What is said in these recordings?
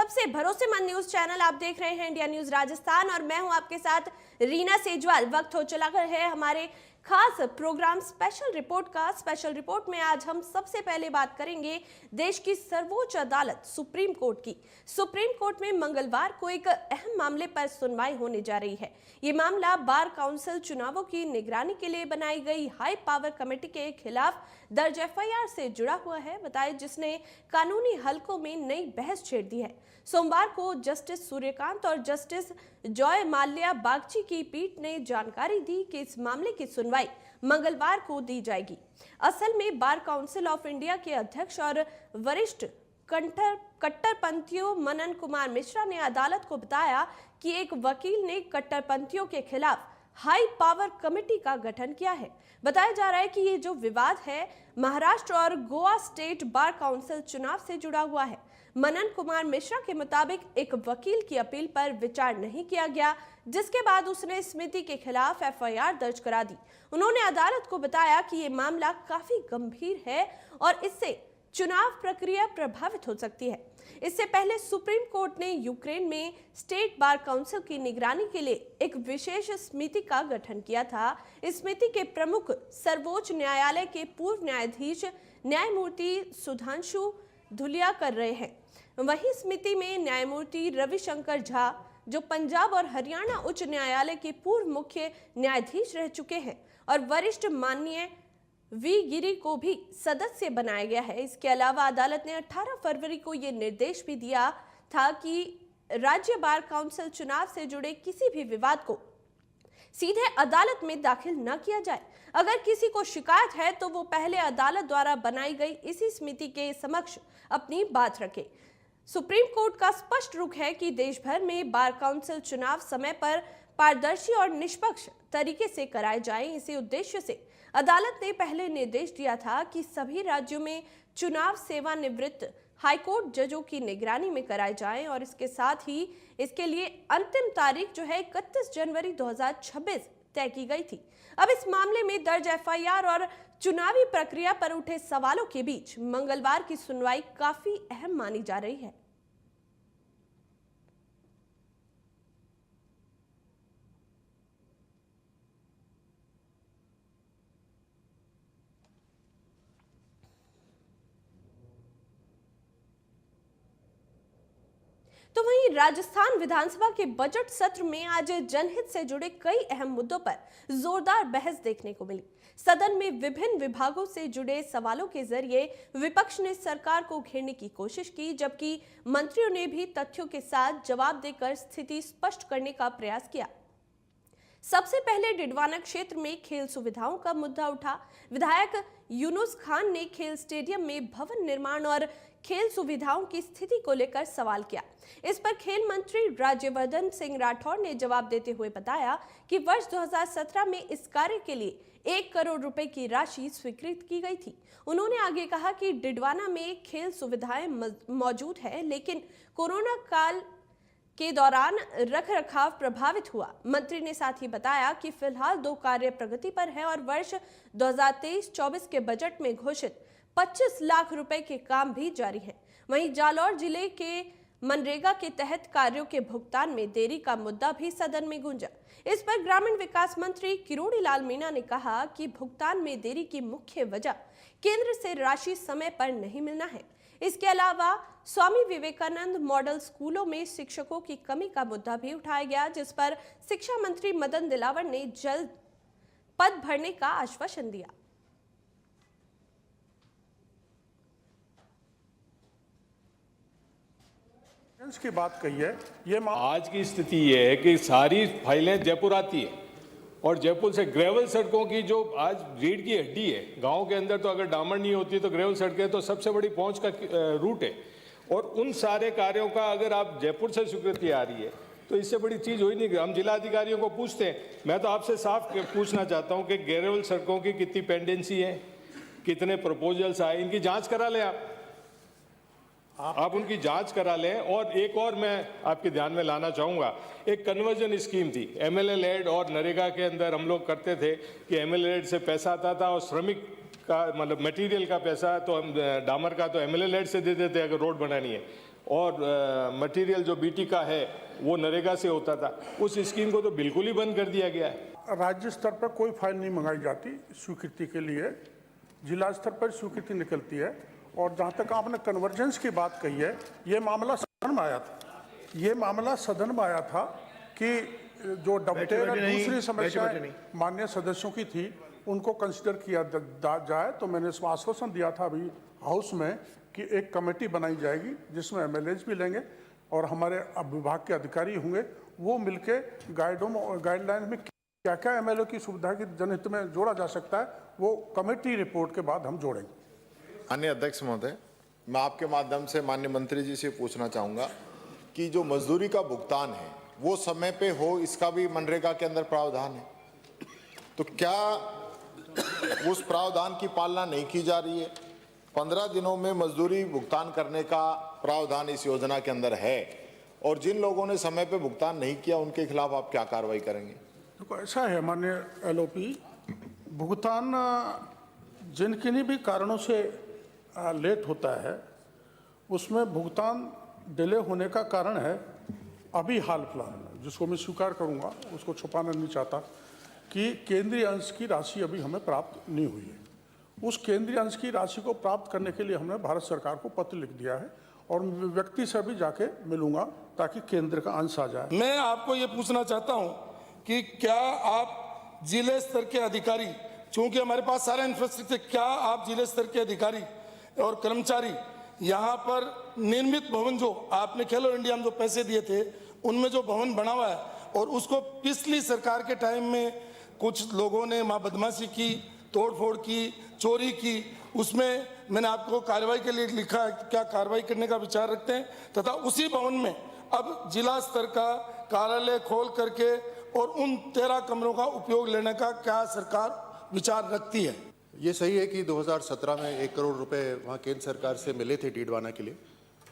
सबसे भरोसेमंद news channel आप देख रहे हैं इंडिया न्यूज राजस्थान और मैं हूं आपके साथ रीना सेजवाल। वक्त हो चला है हमारे खास प्रोग्राम स्पेशल रिपोर्ट का। स्पेशल रिपोर्ट में आज हम सबसे पहले बात करेंगे देश की सर्वोच्च अदालत सुप्रीम कोर्ट की। सुप्रीम कोर्ट में मंगलवार को एक अहम मामले पर सुनवाई होने जा रही है। ये मामला बार काउंसिल चुनावों की निगरानी के लिए बनाई गई हाई पावर कमेटी के खिलाफ दर्ज एफआईआर से जुड़ा हुआ है, बताए, जिसने कानूनी हलकों में नई बहस छेड़ दी है। सोमवार को जस्टिस सूर्यकांत और जस्टिस जॉय माल्या बागची की पीठ ने जानकारी दी कि इस मामले की सुनवाई मंगलवार को दी जाएगी। असल में बार काउंसिल ऑफ इंडिया के अध्यक्ष और वरिष्ठ कट्टरपंथियों मनन कुमार मिश्रा ने अदालत को बताया कि एक वकील ने कट्टरपंथियों के खिलाफ हाई पावर कमेटी का गठन किया है। बताया जा रहा है कि ये जो विवाद है महाराष्ट्र और गोवा स्टेट बार काउंसिल चुनाव से जुड़ा हुआ है। मनन कुमार मिश्रा के मुताबिक एक वकील की अपील पर विचार नहीं किया गया, जिसके बाद उसने समिति के खिलाफ एफआईआर दर्ज करा दी। उन्होंने अदालत को बताया कि ये मामला काफी गंभीर है और इससे चुनाव प्रक्रिया प्रभावित हो सकती है। इससे पहले सुप्रीम कोर्ट ने यूक्रेन में स्टेट बार काउंसिल की निगरानी के लिए एक विशेष समिति का गठन किया था। इस समिति के प्रमुख सर्वोच्च न्यायालय के पूर्व न्यायाधीश न्यायमूर्ति सुधांशु धुलिया कर रहे हैं। वहीं समिति में न्यायमूर्ति रविशंकर झा, जो पंजाब और हरियाणा उच्च न्यायालय के पूर्व मुख्य न्यायाधीश रह चुके हैं, और वरिष्ठ माननीय वी गिरी को भी सदस्य बनाया गया है। इसके अलावा अदालत ने 18 फरवरी को यह निर्देश भी दिया था कि राज्य बार काउंसिल चुनाव से जुड़े किसी भी विवाद को सीधे अदालत में दाखिल न किया जाए। अगर किसी को शिकायत है तो वो पहले अदालत द्वारा बनाई गई इसी समिति के समक्ष अपनी बात रखे। सुप्रीम कोर्ट का स्पष्ट रुख है कि देश भर में बार काउंसिल चुनाव समय पर पारदर्शी और निष्पक्ष तरीके से कराए जाएं। इसी उद्देश्य से अदालत ने पहले निर्देश दिया था कि सभी राज्यों में चुनाव सेवानिवृत्त हाईकोर्ट जजों की निगरानी में कराए जाएं और इसके साथ ही इसके लिए अंतिम तारीख जो है 31 जनवरी 2026 तय की गई थी। अब इस मामले में दर्ज एफआईआर और चुनावी प्रक्रिया पर उठे सवालों के बीच मंगलवार की सुनवाई काफी अहम मानी जा रही है। तो वहीं राजस्थान विधानसभा के बजट सत्र में आज जनहित से जुड़े कई अहम मुद्दों पर जोरदार बहस देखने को मिली। सदन में विभिन्न विभागों से जुड़े सवालों के जरिए विपक्ष ने सरकार को घेरने की कोशिश की, जबकि मंत्रियों ने भी तथ्यों के साथ जवाब देकर स्थिति स्पष्ट करने का प्रयास किया। सबसे पहले डिडवाना क्षेत्र में खेल सुविधाओं का मुद्दा उठा। विधायक यूनुस खान ने खेल स्टेडियम में भवन निर्माण और खेल सुविधाओं की स्थिति को लेकर सवाल किया। इस पर खेल मंत्री राज्यवर्धन सिंह राठौर ने जवाब देते हुए बताया कि वर्ष 2017 में इस कार्य के लिए 1 करोड़ रुपए की राशि स्वीकृत की गई थी। उन्होंने आगे कहा कि डिडवाना में खेल सुविधाएं मौजूद है, लेकिन कोरोना काल के दौरान रखरखाव प्रभावित हुआ। मंत्री ने साथ ही बताया कि फिलहाल 2 कार्य प्रगति पर है और वर्ष 2023-24 के बजट में घोषित 25 लाख रुपए के काम भी जारी है। वहीं जालौर जिले के मनरेगा के तहत कार्यों के भुगतान में देरी का मुद्दा भी सदन में गूंजा। इस पर ग्रामीण विकास मंत्री किरोड़ी लाल मीणा ने कहा कि भुगतान में देरी की मुख्य वजह केंद्र से राशि समय पर नहीं मिलना है। इसके अलावा स्वामी विवेकानंद मॉडल स्कूलों में शिक्षकों की कमी का मुद्दा भी उठाया गया, जिस पर शिक्षा मंत्री मदन दिलावर ने जल्द पद भरने का आश्वासन दिया। की बात कही है, ये आज की स्थिति ये है कि सारी फाइलें जयपुर आती है और जयपुर से ग्रेवल सड़कों की जो आज रीढ़ की हड्डी है, गांव के अंदर तो अगर डामर नहीं होती तो ग्रेवल सड़कें तो सबसे बड़ी पहुंच का रूट है। और उन सारे कार्यों का अगर आप जयपुर से स्वीकृति आ रही है तो इससे बड़ी चीज़ हुई नहीं। हम जिला अधिकारियों को पूछते हैं। मैं तो आपसे साफ पूछना चाहता हूँ कि ग्रेवल सड़कों की कितनी पेंडेंसी है, कितने प्रपोजल्स आए, इनकी जाँच करा लें आप उनकी जांच करा लें। और एक और मैं आपके ध्यान में लाना चाहूँगा, एक कन्वर्जन स्कीम थी एमएलए लेड और नरेगा के अंदर हम लोग करते थे कि एमएलए लेड से पैसा आता था और श्रमिक का मतलब मटेरियल का पैसा तो हम डामर का तो एमएलए लेड से दे देते अगर रोड बनानी है। और मटेरियल जो बीटी का है वो नरेगा से होता था, उस स्कीम को तो बिल्कुल ही बंद कर दिया गया है। राज्य स्तर पर कोई फाइल नहीं मंगाई जाती स्वीकृति के लिए, जिला स्तर पर स्वीकृति निकलती है। और जहाँ तक आपने कन्वर्जेंस की बात कही है, ये मामला सदन में आया था, ये मामला सदन में आया था कि जो डॉक्टर दूसरी समस्याएं माननीय सदस्यों की थी उनको कंसिडर किया जाए, तो मैंने इसमें आश्वासन दिया था अभी हाउस में कि एक कमेटी बनाई जाएगी जिसमें एमएलएज भी लेंगे और हमारे विभाग के अधिकारी होंगे, वो मिलके गाइडलाइन में क्या क्या एमएलए की सुविधा की जनहित में जोड़ा जा सकता है वो कमेटी रिपोर्ट के बाद हम जोड़ेंगे। अन्य अध्यक्ष महोदय, मैं आपके माध्यम से माननीय मंत्री जी से पूछना चाहूँगा कि जो मजदूरी का भुगतान है वो समय पे हो, इसका भी मनरेगा के अंदर प्रावधान है, तो क्या उस प्रावधान की पालना नहीं की जा रही है? 15 दिनों में मजदूरी भुगतान करने का प्रावधान इस योजना के अंदर है, और जिन लोगों ने समय पे भुगतान नहीं किया उनके खिलाफ आप क्या कार्रवाई करेंगे? देखो ऐसा है माननीय एलओपी, भुगतान जिन किन्हीं भी कारणों से लेट होता है उसमें भुगतान डिले होने का कारण है अभी हाल फिलहाल में, जिसको मैं स्वीकार करूंगा, उसको छुपाना नहीं चाहता, कि केंद्रीय अंश की राशि अभी हमें प्राप्त नहीं हुई है। उस केंद्रीय अंश की राशि को प्राप्त करने के लिए हमने भारत सरकार को पत्र लिख दिया है और व्यक्ति से भी जाके मिलूंगा ताकि केंद्र का अंश आ जाए। मैं आपको ये पूछना चाहता हूं कि क्या आप जिले स्तर के अधिकारी, चूंकि हमारे पास सारा इंफ्रास्ट्रक्चर, क्या आप जिले स्तर के अधिकारी और कर्मचारी यहाँ पर निर्मित भवन जो आपने खेलो इंडिया में जो पैसे दिए थे उनमें जो भवन बना हुआ है और उसको पिछली सरकार के टाइम में कुछ लोगों ने वहाँ बदमाशी की, तोड़फोड़ की, चोरी की, उसमें मैंने आपको कार्रवाई के लिए लिखा है, क्या कार्रवाई करने का विचार रखते हैं? तथा उसी भवन में अब जिला स्तर का कार्यालय खोल करके और उन 13 कमरों का उपयोग लेने का क्या सरकार विचार रखती है? ये सही है कि 2017 में 1 करोड़ रुपए वहाँ केंद्र सरकार से मिले थे डीडवाना के लिए,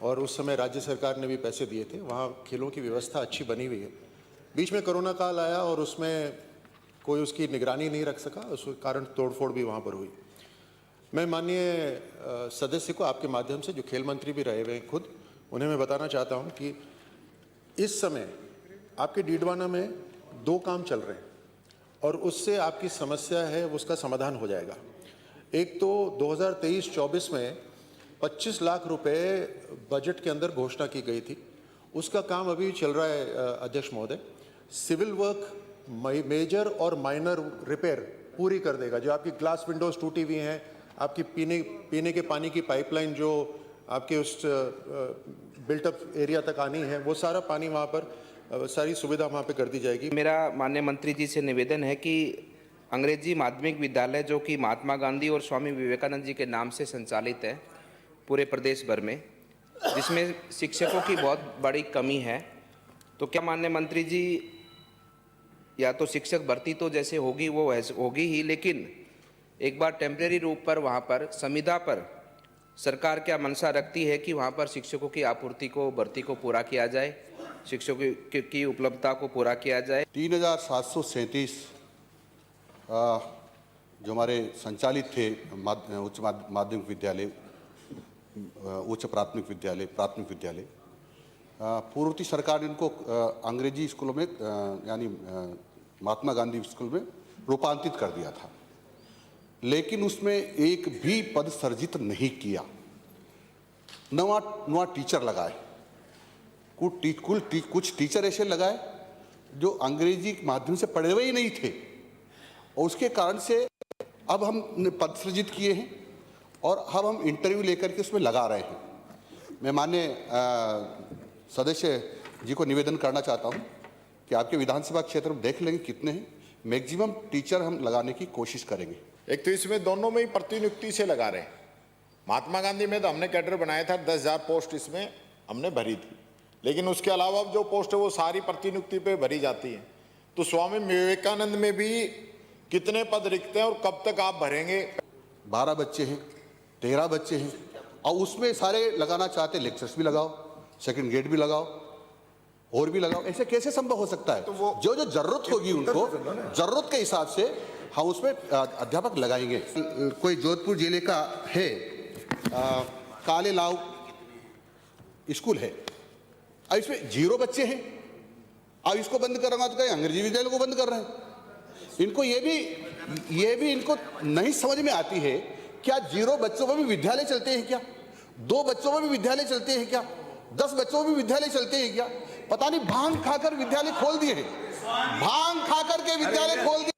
और उस समय राज्य सरकार ने भी पैसे दिए थे। वहाँ खेलों की व्यवस्था अच्छी बनी हुई है। बीच में कोरोना काल आया और उसमें कोई उसकी निगरानी नहीं रख सका, उस कारण तोड़फोड़ भी वहाँ पर हुई। मैं माननीय सदस्य को आपके माध्यम से, जो खेल मंत्री भी रहे हुए हैं खुद, उन्हें मैं बताना चाहता हूँ कि इस समय आपके डीडवाना में 2 काम चल रहे हैं और उससे आपकी समस्या है उसका समाधान हो जाएगा। एक तो 2023-24 में 25 लाख रुपए बजट के अंदर घोषणा की गई थी, उसका काम अभी चल रहा है अध्यक्ष महोदय। सिविल वर्क मेजर और माइनर रिपेयर पूरी कर देगा। जो आपकी ग्लास विंडोज टूटी हुई हैं, आपकी पीने के पानी की पाइपलाइन जो आपके उस बिल्टअप एरिया तक आनी है, वो सारा पानी वहाँ पर, सारी सुविधा वहाँ पे कर दी जाएगी। मेरा माननीय मंत्री जी से निवेदन है कि अंग्रेजी माध्यमिक विद्यालय जो कि महात्मा गांधी और स्वामी विवेकानंद जी के नाम से संचालित है पूरे प्रदेश भर में, जिसमें शिक्षकों की बहुत बड़ी कमी है, तो क्या माननीय मंत्री जी, या तो शिक्षक भर्ती तो जैसे होगी वो होगी ही, लेकिन एक बार टेम्परेरी रूप पर वहाँ पर संविदा पर सरकार क्या मंशा रखती है कि वहाँ पर शिक्षकों की आपूर्ति को, भर्ती को पूरा किया जाए, शिक्षकों की उपलब्धता को पूरा किया जाए। 3737 जो हमारे संचालित थे उच्च माध्यमिक विद्यालय, उच्च प्राथमिक विद्यालय, पूर्ववर्ती सरकार ने इनको अंग्रेजी स्कूलों में यानी महात्मा गांधी स्कूल में रूपांतरित कर दिया था, लेकिन उसमें एक भी पद सर्जित नहीं किया। नवा टीचर लगाए, कुछ टीचर ऐसे लगाए जो अंग्रेजी माध्यम से पढ़े हुए ही नहीं थे, और उसके कारण से अब हमने पद सृजित किए हैं और अब हम इंटरव्यू लेकर के उसमें लगा रहे हैं। मैं माननीय सदस्य जी को निवेदन करना चाहता हूं कि आपके विधानसभा क्षेत्र में देख लेंगे कितने हैं, मैक्सिमम टीचर हम लगाने की कोशिश करेंगे। एक तो इसमें दोनों में ही प्रतिनियुक्ति से लगा रहे हैं। महात्मा गांधी में तो हमने कैडर बनाया था, 10,000 पोस्ट इसमें हमने भरी थी, लेकिन उसके अलावा जो पोस्ट है वो सारी प्रतिनियुक्ति पे भरी जाती है। तो स्वामी विवेकानंद में भी कितने पद रिक्त हैं और कब तक आप भरेंगे? 12 बच्चे हैं, 13 बच्चे हैं, और उसमें सारे लगाना चाहते, लेक्चर्स भी लगाओ, सेकंड ग्रेड भी लगाओ, और भी लगाओ। ऐसे कैसे संभव हो सकता है? तो वो जो जरूरत होगी उनको, जरूरत के हिसाब से हम उसमें अध्यापक लगाएंगे। कोई जोधपुर जिले का है, काले लाव स्कूल है। अब इसमें 0 बच्चे हैं, अब इसको बंद करूंगा तो कहीं अंग्रेजी विद्यालय को बंद कर रहे हैं। इनको ये भी इनको नहीं समझ में आती है, क्या 0 बच्चों पर भी विद्यालय चलते हैं क्या? 2 बच्चों पर भी विद्यालय चलते हैं क्या? 10 बच्चों पर भी विद्यालय चलते हैं क्या? पता नहीं, भांग खाकर विद्यालय खोल दिए हैं, भांग खाकर के विद्यालय खोल दिए।